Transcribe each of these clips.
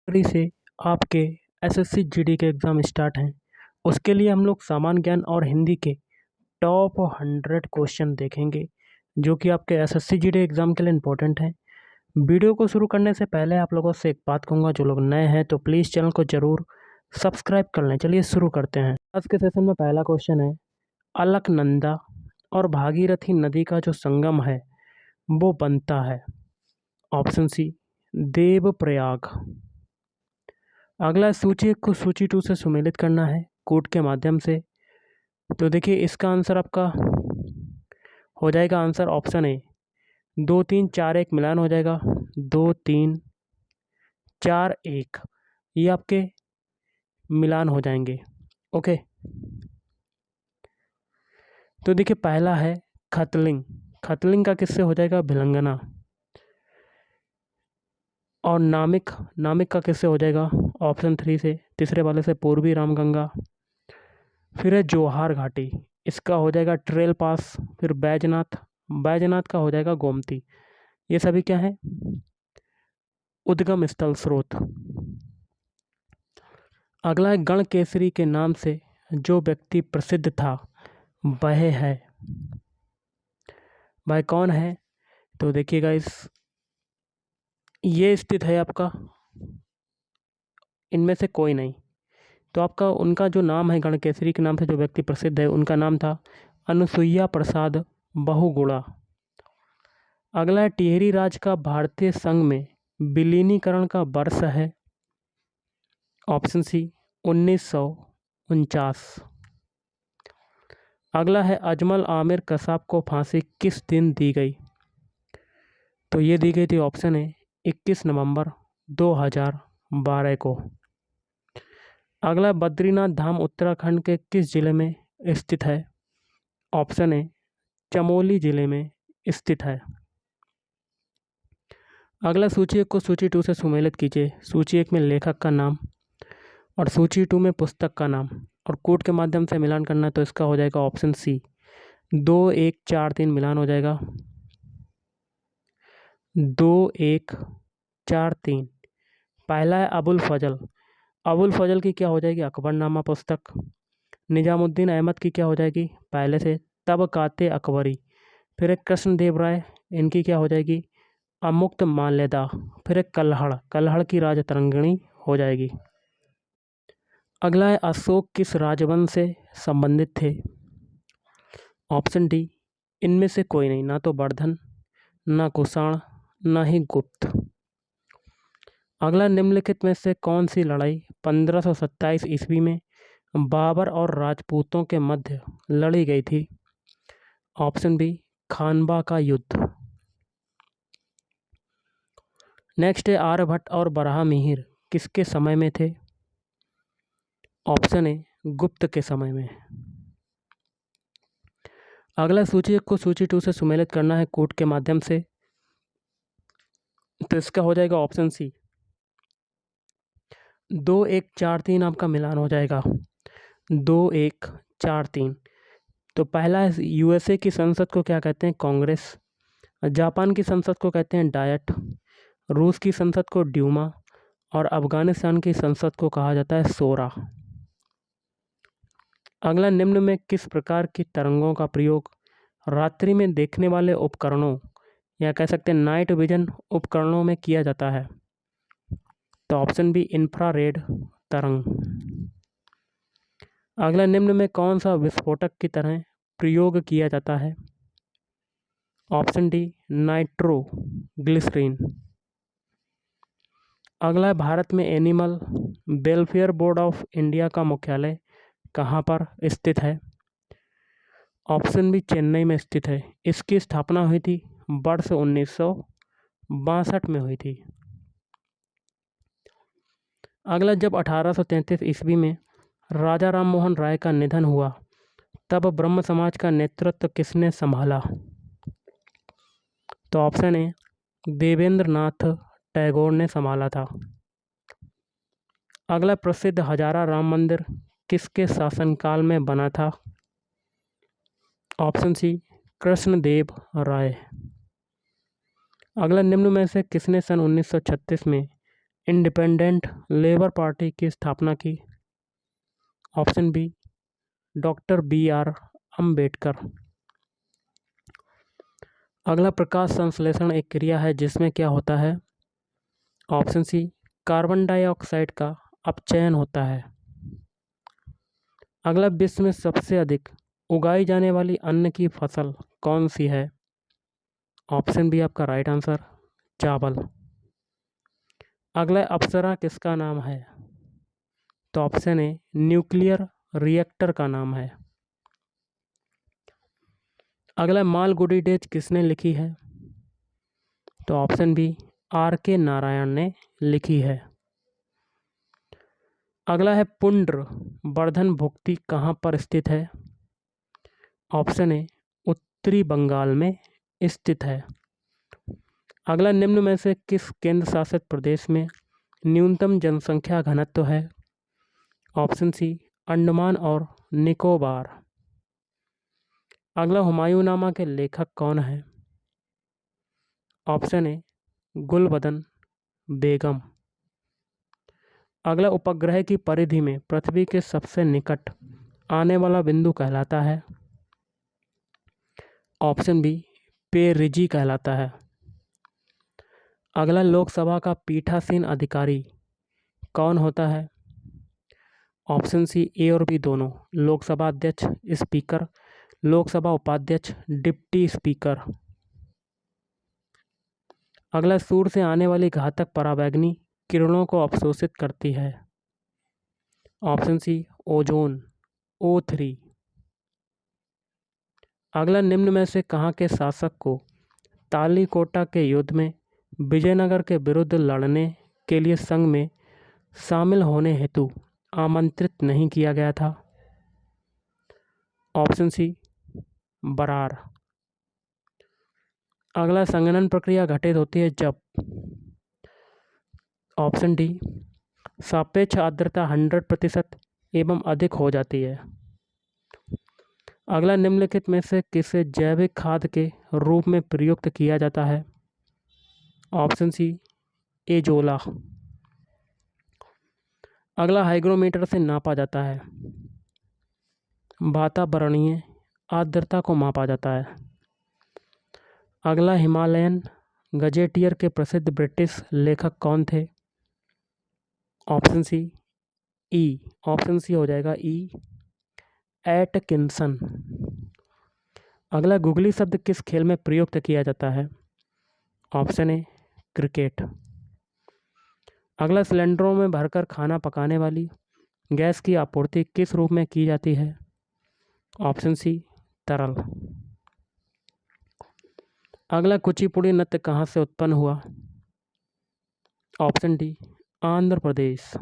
जनवरी से आपके SSC GD के एग्ज़ाम स्टार्ट हैं। उसके लिए हम लोग सामान्य ज्ञान और हिंदी के टॉप 100 क्वेश्चन देखेंगे, जो कि आपके एसएससी जीडी एग्ज़ाम के लिए इम्पोर्टेंट हैं। वीडियो को शुरू करने से पहले आप लोगों से एक बात कहूँगा, जो लोग नए हैं तो प्लीज़ चैनल को ज़रूर सब्सक्राइब कर लें। चलिए शुरू करते हैं। आज के सेशन में पहला क्वेश्चन है, अलकनंदा और भागीरथी नदी का जो संगम है वो बनता है। Option C, Devprayag. अगला सूची 1 को सूची 2 से सुमेलित करना है कोड के माध्यम से। तो देखिए इसका आंसर आपका हो जाएगा आंसर ऑप्शन ए, 2 3 4 1 मिलान हो जाएगा, 2 3 4 1, ये आपके मिलान हो जाएंगे। ओके, तो देखिए पहला है खतलिंग। खतलिंग का किससे हो जाएगा? भिलंगना। और नामिक, नामिक का किससे हो जाएगा? ऑप्शन 3 से, तीसरे वाले से पूर्वी रामगंगा। फिर है जोहार घाटी, इसका हो जाएगा ट्रेल पास। फिर बैजनाथ, बैजनाथ का हो जाएगा गोमती। ये सभी क्या है? उद्गम स्थल, स्रोत। अगला है गण केसरी के नाम से जो व्यक्ति प्रसिद्ध था वह है, वह कौन है? तो देखिएगा ये स्थित है आपका, इनमें से कोई नहीं। तो आपका उनका जो नाम है, गण केसरी के नाम से जो व्यक्ति प्रसिद्ध है, उनका नाम था अनुसुईया प्रसाद बहुगुणा। अगला है टिहरी राज का भारतीय संघ में विलीनीकरण का वर्ष है। Option C, 1949। अगला है अजमल आमिर कसाब को फांसी किस दिन दी गई? तो ये दी गई थी ऑप्शन है 21 नवंबर 2012 को। अगला बद्रीनाथ धाम उत्तराखंड के किस जिले में स्थित है? ऑप्शन है चमोली जिले में स्थित है। अगला सूची 1 को सूची 2 से सुमेलित कीजिए। सूची 1 में लेखक का नाम और सूची 2 में पुस्तक का नाम, और कोड के माध्यम से मिलान करना है। तो इसका हो जाएगा ऑप्शन सी, 2 1 4 3 मिलान हो जाएगा, 2 1 4 3। पहला है अबुल फजल। अबुल फजल की क्या हो जाएगी? अकबरनामा पुस्तक। निजामुद्दीन अहमद की क्या हो जाएगी? पहले से तबकाते अकबरी। फिर एक कृष्णदेव राय, इनकी क्या हो जाएगी? अमुक्त माल्यदा। फिर एक कल्हड़, कल्हड़ की राजतरंगिणी हो जाएगी। अगला है अशोक किस राजवंश से संबंधित थे? ऑप्शन डी, इनमें से कोई नहीं, ना तो वर्धन, ना कुषाण, ना ही गुप्त। अगला निम्नलिखित में से कौन सी लड़ाई 1527 ईस्वी में बाबर और राजपूतों के मध्य लड़ी गई थी? ऑप्शन बी, खानवा का युद्ध। नेक्स्ट है आर्यभट्ट और बराहमिहिर किसके समय में थे? ऑप्शन ए, गुप्त के समय में। अगला सूची 1 को सूची 2 से सुमेलित करना है कोड के माध्यम से। तो इसका हो जाएगा ऑप्शन सी, 2 1 4 3 आपका मिलान हो जाएगा, 2 1 4 3। तो पहला है यूएसए की संसद को क्या कहते हैं? कांग्रेस। जापान की संसद को कहते हैं डायट। रूस की संसद को ड्यूमा। और अफगानिस्तान की संसद को कहा जाता है शोरा। अगला, निम्न में किस प्रकार की तरंगों का प्रयोग रात्रि में देखने वाले उपकरणों या कह सकते हैं नाइट विजन उपकरणों में किया जाता है? तो ऑप्शन बी, इंफ्रारेड तरंग। अगला, निम्न में कौन सा विस्फोटक की तरह प्रयोग किया जाता है? Option D, nitroglycerine. अगला है भारत में animal welfare board of India का मुख्यालय कहाँ पर स्थित है? ऑप्शन बी, चेन्नई में स्थित है। इसकी स्थापना हुई थी वर्ष 1962 में हुई थी। अगला, जब 1833 ईस्वी में राजा राम मोहन राय का निधन हुआ तब ब्रह्म समाज का नेतृत्व किसने संभाला? तो ऑप्शन ए, देवेंद्र नाथ टैगोर ने संभाला था। अगला, प्रसिद्ध हजारा राम मंदिर किसके शासनकाल में बना था? ऑप्शन सी, कृष्णदेव राय। अगला, निम्न में से किसने सन 1936 में इंडिपेंडेंट लेबर पार्टी की स्थापना की? Option B doctor BR Ambedkar. अगला, प्रकाश संश्लेषण एक क्रिया है जिसमें क्या होता है? ऑप्शन सी कार्बन डाइऑक्साइड का अपचयन होता है। अगला, विश्व में सबसे अधिक उगाई जाने वाली अन्न की फसल कौन सी है? ऑप्शन बी आपका राइट आंसर, चावल। अगला, अप्सरा किसका नाम है? तो ऑप्शन ए न्यूक्लियर रिएक्टर का नाम है। अगला, मालगुडी डेज किसने लिखी है? तो ऑप्शन बी RK नारायण ने लिखी है। अगला है, पुंड्र वर्धन भुक्ति कहाँ पर स्थित है? ऑप्शन ए उत्तरी बंगाल में स्थित है। अगला, निम्न में से किस केंद्र शासित प्रदेश में न्यूनतम जनसंख्या घनत्व है? ऑप्शन सी अंडमान और निकोबार। अगला, हुमायूंनामा के लेखक कौन है? ऑप्शन ए गुलबदन बेगम। अगला, उपग्रह की परिधि में पृथ्वी के सबसे निकट आने वाला बिंदु कहलाता है? ऑप्शन बी पेरिजी कहलाता है। अगला, लोकसभा का पीठासीन अधिकारी कौन होता है? ऑप्शन सी ए और बी दोनों, लोकसभा अध्यक्ष, स्पीकर, लोकसभा उपाध्यक्ष, डिप्टी स्पीकर। अगला, सूर्य से आने वाली घातक पराबैंगनी किरणों को अवशोषित करती है? Option C ozone, O3। अगला, निम्न में से कहाँ के शासक को तालीकोटा के युद्ध में विजयनगर के विरुद्ध लड़ने के लिए संघ में शामिल होने हेतु आमंत्रित नहीं किया गया था? Option C Berar. अगला, संघनन प्रक्रिया घटित होती है जब? ऑप्शन डी सापेक्ष आर्द्रता 100% एवं अधिक हो जाती है। अगला, निम्नलिखित में से किसे जैविक खाद के रूप में प्रयुक्त किया जाता है? Option C azolla. अगला, हाइग्रोमीटर से नापा जाता है? वातावरणीय आर्द्रता को मापा जाता है। अगला, हिमालयन गजेटियर के प्रसिद्ध ब्रिटिश लेखक कौन थे? ऑप्शन सी ई, ऑप्शन सी हो जाएगा ई एटकिंसन। अगला, गुगली शब्द किस खेल में प्रयुक्त किया जाता है? Option A cricket. अगला, सिलेंडरों में भरकर खाना पकाने वाली गैस की आपूर्ति किस रूप में की जाती है? ऑप्शन सी तरल। अगला, कुचिपुड़ी नृत्य कहाँ से उत्पन्न हुआ? Option D Andhra Pradesh.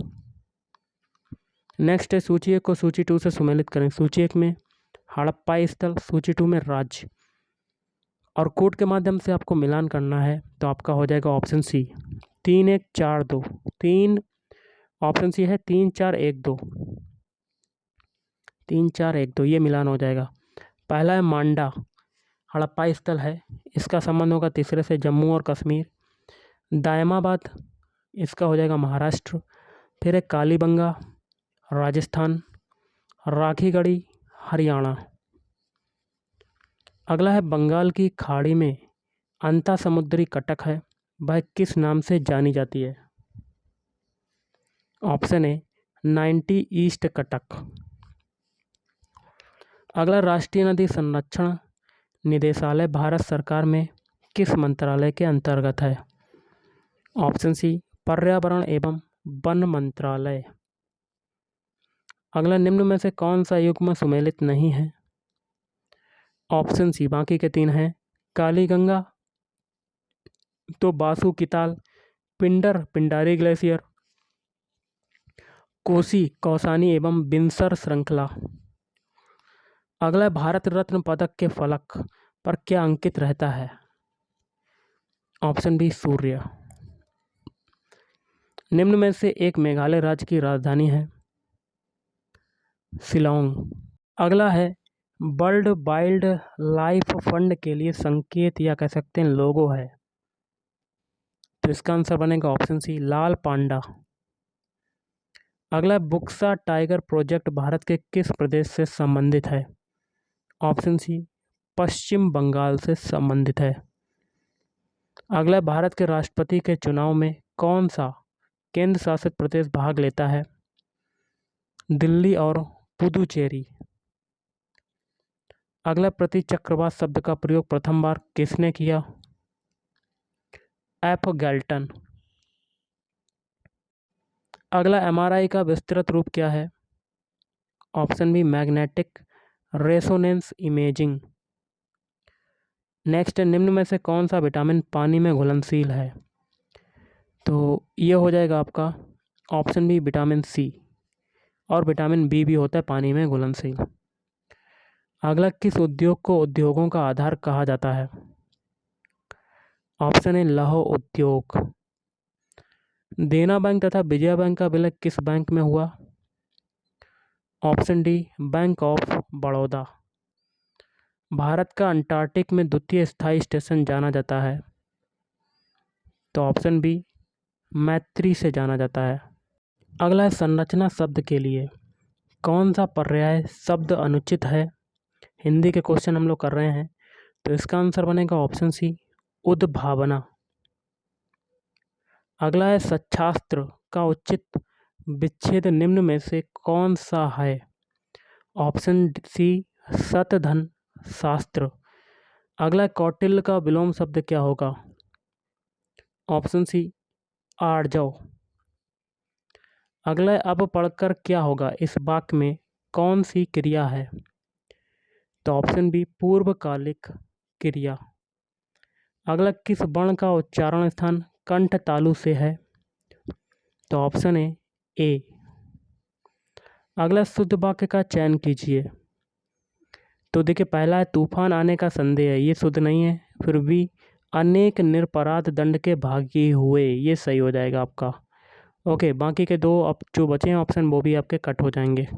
Next है, सूची 1 को सूची 2 से सुमेलित करें। सूची 1 में हड़प्पा स्थल, सूची 2 में राज्य, और कोड के माध्यम से आपको मिलान करना है। तो आपका हो जाएगा ऑप्शन सी 3-1-4-2। 3 ऑप्शन सी है 3-4-1-2, 3-4-1-2, ये मिलान हो जाएगा। पहला है मांडा, हड़प्पा स्थल है, इसका संबंध होगा तीसरे से जम्मू और कश्मीर। दायमाबाद, इसका हो जाएगा महाराष्ट्र। फिर है कालीबंगा, राजस्थान। राखीगढ़ी, हरियाणा। अगला है, बंगाल की खाड़ी में अंता समुद्री कटक है, वह किस नाम से जानी जाती है? Option A 90 east Cuttack. अगला, राष्ट्रीय नदी संरक्षण निदेशालय भारत सरकार में किस मंत्रालय के अंतर्गत है? ऑप्शन सी पर्यावरण एवं वन मंत्रालय। अगला, निम्न में से कौन सा युग्म सुमेलित नहीं है? ऑप्शन सी बाकी के 3 हैं, कालीगंगा, तो बासु किताल, पिंडर पिंडारी ग्लेशियर, कोसी कौसानी एवं बिनसर श्रृंखला। अगला, भारत रत्न पदक के फलक पर क्या अंकित रहता है? ऑप्शन बी सूर्य। निम्न में से एक मेघालय राज्य की राजधानी है? शिलोंग। अगला है, वर्ल्ड वाइल्ड लाइफ फंड के लिए संकेत या कह सकते हैं लोगो है? तो तो इसका आंसर बनेगा ऑप्शन सी लाल पांडा। अगला बुक्सा टाइगर प्रोजेक्ट भारत के किस प्रदेश से संबंधित है? ऑप्शन सी पश्चिम बंगाल से संबंधित है। अगला भारत के राष्ट्रपति के चुनाव में कौन सा केंद्र शासित प्रदेश भाग लेता है? दिल्ली और पुदुचेरी। अगला प्रतिचक्रवात शब्द का प्रयोग प्रथम बार किसने किया? F Galton. अगला एमआरआई का विस्तृत रूप क्या है? Option B magnetic resonance imaging. Next, निम्न में से कौन सा विटामिन पानी में घुलनशील है? तो ये हो जाएगा आपका ऑप्शन बी विटामिन सी, और विटामिन बी भी होता है पानी में घुलनशील। अगला, किस उद्योग को उद्योगों का आधार कहा जाता है? ऑप्शन ए लौह उद्योग। देना बैंक तथा विजया बैंक का विलय किस बैंक में हुआ? Option D bank of Baroda. Bharat का अंटार्कटिक में द्वितीय स्थायी स्टेशन जाना जाता है? तो ऑप्शन बी मैत्री से जाना जाता है। अगला है संरचना शब्द के लिए कौन सा पर्याय शब्द अनुचित है? हिंदी के क्वेश्चन हम लोग कर रहे हैं, तो इसका आंसर बनेगा ऑप्शन सी उद्भावना। अगला है सच्छास्त्र का उचित विच्छेद निम्न में से कौन सा है? ऑप्शन सी शतधन शास्त्र। अगला, कौटिल्य का विलोम शब्द क्या होगा? ऑप्शन सी आर्जव। अगला, अब पढ़कर क्या होगा इस वाक्य में कौन सी क्रिया है? तो ऑप्शन बी पूर्वकालिक क्रिया। अगला, किस वर्ण का उच्चारण स्थान कंठ तालु से है? तो ऑप्शन ए। अगला, शुद्ध वाक्य का चयन कीजिए। तो देखिए, पहला है तूफान आने का संदेह है, ये शुद्ध नहीं है। फिर भी अनेक निरपराध दंड के भागी हुए, ये सही हो जाएगा आपका। ओके, बाकी के दो अब जो बचे हैं ऑप्शन वो भी आपके कट हो जाएंगे।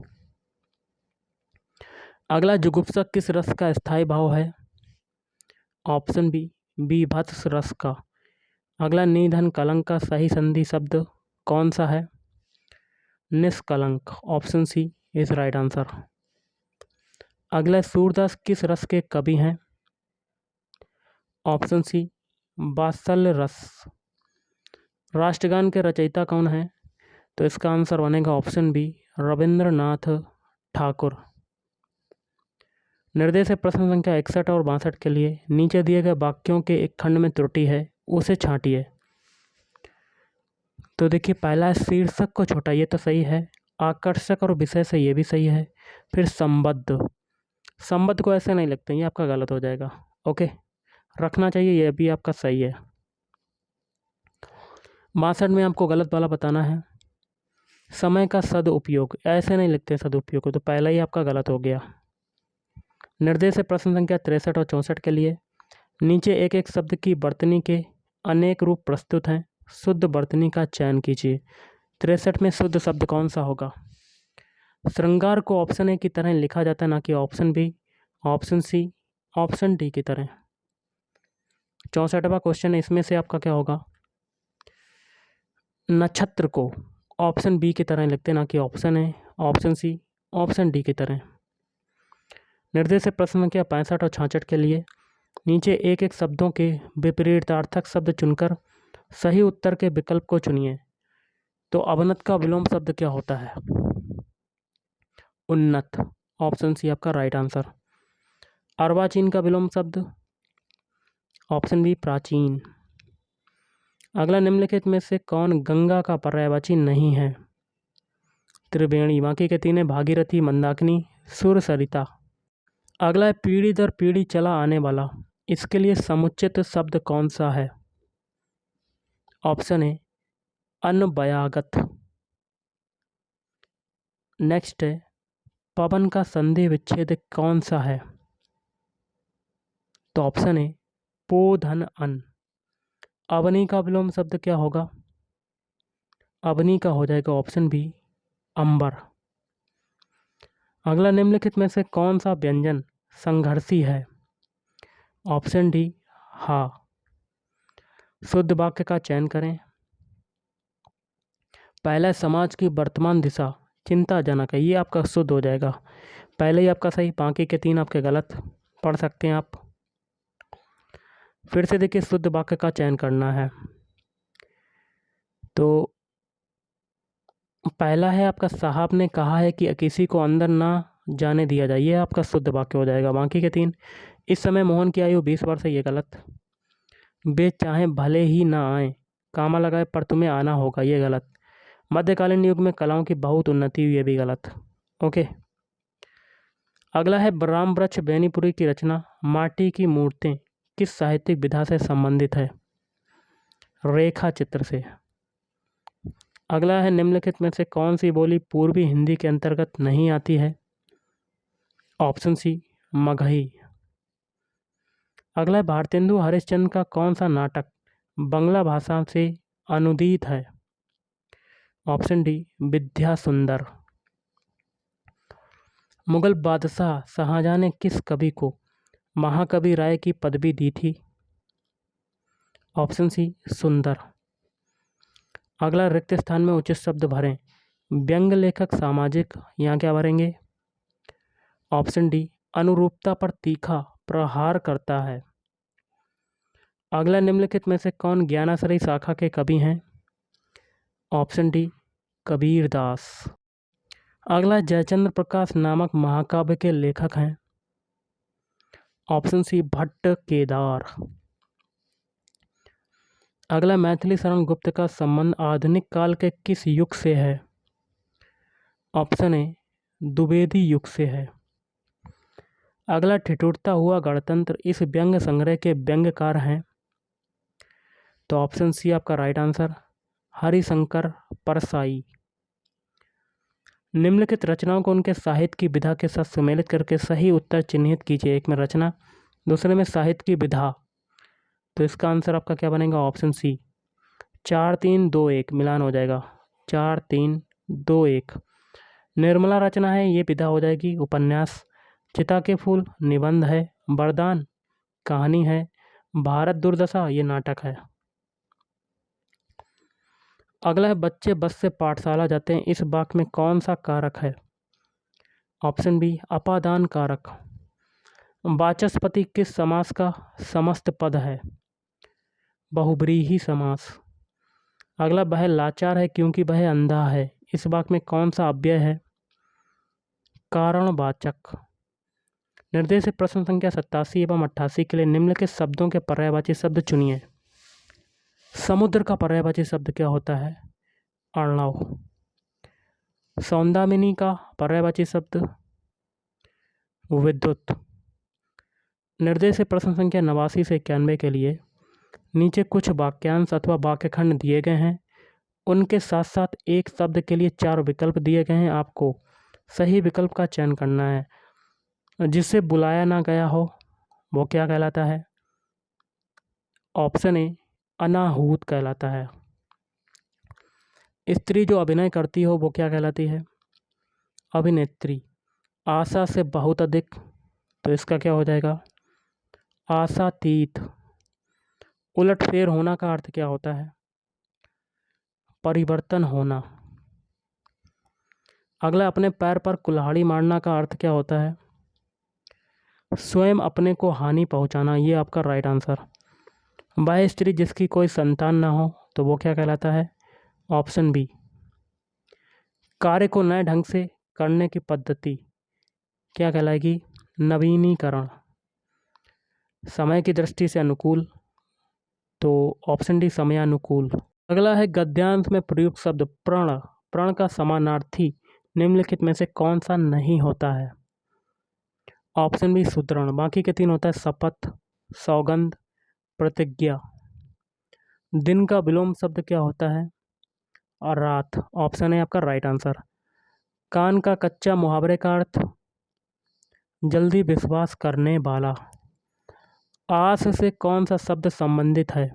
अगला, जुगुप्सा किस रस का स्थायी भाव है? ऑप्शन बी बीभत्स रस का। अगला, निधन कलंक का सही संधि शब्द कौन सा है? निष्कलंक। Option C is right answer. अगला, सूरदास किस रस के कवि हैं? ऑप्शन सी वात्सल्य रस। राष्ट्रगान के रचयिता कौन है? तो इसका आंसर बनेगा ऑप्शन बी रविंद्रनाथ ठाकुर। निर्देश है प्रश्न संख्या 61 और 62 के लिए नीचे दिए गए वाक्यों के एक खंड में त्रुटि है, उसे छांटिए। तो देखिए, पहला है शीर्षक को छोटा, ये तो सही है। आकर्षक और विषय से, ये भी सही है। फिर संबद्ध, संबद्ध को ऐसे नहीं लिखते, ये आपका गलत हो जाएगा। ओके, रखना चाहिए, ये भी आपका सही है। 62 में आपको गलत वाला बताना है। समय का सदुपयोग, ऐसे नहीं लिखते सदुपयोग को, तो पहला ही आपका गलत हो गया। निर्देश है प्रश्न संख्या 63 और 64 के लिए नीचे एक एक शब्द की वर्तनी के अनेक रूप प्रस्तुत हैं, शुद्ध वर्तनी का चयन कीजिए। 63 में शुद्ध शब्द कौन सा होगा? श्रृंगार को ऑप्शन ए की तरह लिखा जाता है, ना कि option B, option C, option D की तरह। 64वां क्वेश्चन है, इसमें से आपका क्या होगा? नक्षत्र को ऑप्शन बी की तरह लिखते, ना कि option A, option C, option D की तरह। निर्देश है प्रश्न संख्या 65 और 66 के लिए नीचे एक एक शब्दों के विपरीतार्थक शब्द चुनकर सही उत्तर के विकल्प को चुनिए। तो अवनत का विलोम शब्द क्या होता है? उन्नत। ऑप्शन सी आपका राइट आंसर। अर्वाचीन का विलोम शब्द? ऑप्शन बी प्राचीन। अगला, निम्नलिखित में से कौन गंगा का पर्यायवाची नहीं है? त्रिवेणी। बाकी के तीन है भागीरथी, मंदाकिनी, सुरसरिता। अगला है पीढ़ी दर पीढ़ी चला आने वाला, इसके लिए समुचित शब्द कौन सा है? Option A अनवयागत। नेक्स्ट है पवन का संधि विच्छेद कौन सा है? तो ऑप्शन ए पो धन अन। अवनी का विलोम शब्द क्या होगा? अवनी का हो जाएगा ऑप्शन बी अंबर। अगला, निम्नलिखित में से कौन सा व्यंजन संघर्षी है? ऑप्शन डी हा। शुद्ध वाक्य का चयन करें। पहला, समाज की वर्तमान दिशा चिंताजनक है, ये आपका शुद्ध हो जाएगा। पहले ही आपका सही, बाकी के 3 आपके गलत। पढ़ सकते हैं आप। फिर से देखिए, शुद्ध वाक्य का चयन करना है। तो पहला है आपका, साहब ने कहा है कि किसी को अंदर ना जाने दिया जाए, ये आपका शुद्ध वाक्य हो जाएगा। बाकी के 3, इस समय मोहन की आयु 20 वर्ष है, ये गलत। वे चाहें भले ही ना आए, कामा लगाए पर तुम्हें आना होगा, ये गलत। मध्यकालीन युग में कलाओं की बहुत उन्नति हुई, ये भी गलत। ओके। अगला है, राम वृक्ष बेनीपुरी की रचना माटी की मूर्तें किस साहित्यिक विधा से संबंधित है? रेखा चित्र से। अगला है, निम्नलिखित में से कौन सी बोली पूर्वी हिंदी के अंतर्गत नहीं आती है? Option C, Magahi. अगला है, भारतेंदु हरिश्चंद्र का कौन सा नाटक बंगला भाषा से अनुदित है? ऑप्शन डी, विद्या सुंदर। मुगल बादशाह शाहजहां ने किस कवि को महाकवि राय की पदवी दी थी? ऑप्शन सी, सुंदर। अगला, रिक्त स्थान में उचित शब्द भरें। व्यंग्य लेखक सामाजिक, यहाँ क्या भरेंगे? ऑप्शन डी, अनुरूपता पर तीखा प्रहार करता है। अगला, निम्नलिखित में से कौन ज्ञानाश्रयी शाखा के कवि हैं? Option D, Kabirdas. अगला, जयचंद्र प्रकाश नामक महाकाव्य के लेखक हैं? Option C, Bhatt Kedar. अगला, मैथिली शरण गुप्त का संबंध आधुनिक काल के किस युग से है? ऑप्शन ए, द्विवेदी युग से है। अगला, ठिठुरता हुआ गणतंत्र इस व्यंग्य संग्रह के व्यंग्यकार हैं? तो ऑप्शन सी आपका राइट आंसर, हरिशंकर परसाई। निम्नलिखित रचनाओं को उनके साहित्य की विधा के साथ सम्मिलित करके सही उत्तर चिन्हित कीजिए। एक में रचना, दूसरे में साहित्य की विधा। तो इसका आंसर आपका क्या बनेगा? ऑप्शन सी, 4 3 2 1 मिलान हो जाएगा। 4 3 2 1। निर्मला रचना है, ये विधा हो जाएगी उपन्यास। चिता के फूल निबंध है। वरदान कहानी है। भारत दुर्दशा ये नाटक है। अगला है, बच्चे बस से पाठशाला जाते हैं, इस वाक्य में कौन सा कारक है? ऑप्शन बी, अपादान कारक। वाचस्पति किस समास का समस्त पद है? बहुब्रीहि समास। अगला, वह लाचार है क्योंकि वह अंधा है, इस वाक्य में कौन सा अव्यय है? कारणवाचक। निर्देश प्रश्न संख्या 87 एवं 88 के लिए निम्नलिखित शब्दों के पर्यायवाची शब्द चुनिए। समुद्र का पर्यायवाची शब्द क्या होता है? अर्णव। सौंदामिनी का पर्यायवाची शब्द विद्युत। निर्देश प्रश्न संख्या 89 से 91 के लिए नीचे कुछ वाक्यांश अथवा वाक्यखंड दिए गए हैं, उनके साथ साथ एक शब्द के लिए 4 विकल्प दिए गए हैं। आपको सही विकल्प का चयन करना है। जिसे बुलाया ना गया हो वो क्या कहलाता है? ऑप्शन ए, अनाहूत कहलाता है। स्त्री जो अभिनय करती हो वो क्या कहलाती है? अभिनेत्री। आशा से बहुत अधिक, तो इसका क्या हो जाएगा? आशातीत। उलटफेर होना का अर्थ क्या होता है? परिवर्तन होना। अगला, अपने पैर पर कुल्हाड़ी मारना का अर्थ क्या होता है? स्वयं अपने को हानि पहुंचाना, ये आपका राइट आंसर। वह स्त्री जिसकी कोई संतान ना हो, तो वो क्या कहलाता है? ऑप्शन बी, कार्य को नए ढंग से करने की पद्धति क्या कहलाएगी? नवीनीकरण। समय की दृष्टि से अनुकूल, तो ऑप्शन डी, समयानुकूल। अगला है, गद्यांश में प्रयुक्त शब्द प्रण, प्रण का समानार्थी निम्नलिखित में से कौन सा नहीं होता है? ऑप्शन बी, सुदृढ़। बाकी के 3 होता है शपथ, सौगंध, प्रतिज्ञा। दिन का विलोम शब्द क्या होता है? और रात। ऑप्शन है आपका राइट आंसर। कान का कच्चा मुहावरे का अर्थ जल्दी विश्वास करने वाला। आस से कौन सा शब्द संबंधित है?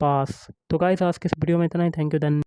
पास। तो गाइस आज की इस वीडियो में इतना ही। Thank you.